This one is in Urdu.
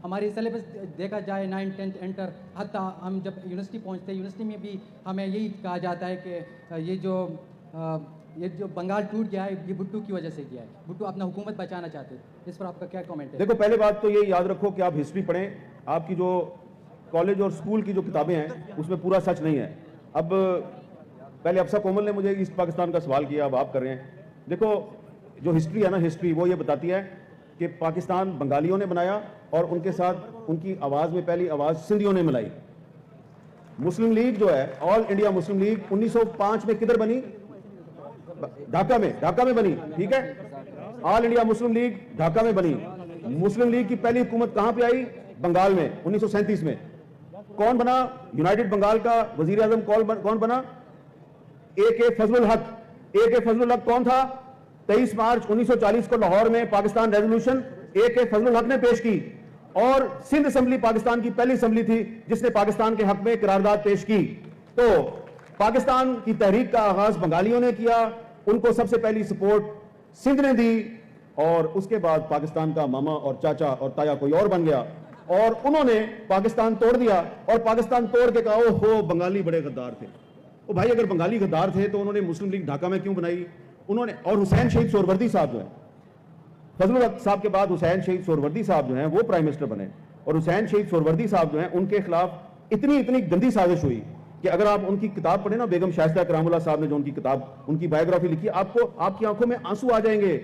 ہماری سلیبس دیکھا جائے 9th 10th انٹر، حتیٰ ہم جب یونیورسٹی پہنچتے ہیں یونیورسٹی میں بھی ہمیں یہی کہا جاتا ہے کہ یہ جو بنگال ٹوٹ گیا ہے یہ بھٹو کی وجہ سے گیا ہے، بھٹو اپنا حکومت بچانا چاہتے ہیں۔ اس پر آپ کا کیا کامنٹ ہے؟ دیکھو پہلے بات تو یہ یاد رکھو کہ آپ ہسٹری پڑھیں، آپ کی جو کالج اور سکول کی جو کتابیں ہیں اس میں پورا سچ نہیں ہے۔ اب پہلے افسر کومل نے مجھے ایسٹ پاکستان کا سوال کیا، اب آپ کر رہے ہیں۔ دیکھو جو ہسٹری ہے نا، ہسٹری وہ یہ بتاتی ہے کہ پاکستان بنگالیوں نے بنایا اور ان کے ساتھ ان کی آواز میں پہلی آواز سندھیوں نے ملائی۔ مسلم لیگ جو ہے، آل انڈیا مسلم لیگ 1905 میں کدھر بنی؟ ڈھاکہ میں بنی، ٹھیک ہے؟ آل انڈیا مسلم لیگ ڈھاکہ میں بنی۔ مسلم لیگ کی پہلی حکومت کہاں پہ آئی؟ بنگال میں 1937 میں۔ کون بنا یونائٹڈ بنگال کا وزیر اعظم؟ کون بنا؟ اے کے فضل الحق۔ اے کے فضل الحق کون تھا؟ 23 مارچ 1940 کو لاہور میں پاکستان ریزولوشن اے کے فضل الحق نے پیش کی، اور سندھ اسمبلی پاکستان کی پہلی اسمبلی تھی جس نے پاکستان کے حق میں قرارداد پیش کی۔ تو پاکستان کی تحریک کا آغاز بنگالیوں نے کیا، ان کو سب سے پہلی سپورٹ سندھ نے دی، اور اس کے بعد پاکستان کا ماما اور چاچا اور تایا کوئی اور بن گیا، اور انہوں نے پاکستان توڑ دیا، اور پاکستان توڑ کے کہا او ہو بنگالی بڑے غدار تھے۔ او بھائی اگر بنگالی غدار تھے تو انہوں نے مسلم لیگ ڈھاکہ میں کیوں بنائی؟ انہوں نے، اور حسین شہید سہروردی صاحب جو ہیں، فضل الحق صاحب کے بعد حسین شہید سہروردی صاحب جو ہیں وہ پرائم منسٹر بنے، اور حسین شہید سہروردی صاحب جو ہیں ان کے خلاف اتنی گندی سازش ہوئی کہ اگر آپ ان کی کتاب پڑھیں نا، بیگم شائستہ کرام اللہ صاحب نے جو ان کی کتاب، ان کی بایوگرافی لکھی، آپ کی آنکھوں میں آنسو آ جائیں گے۔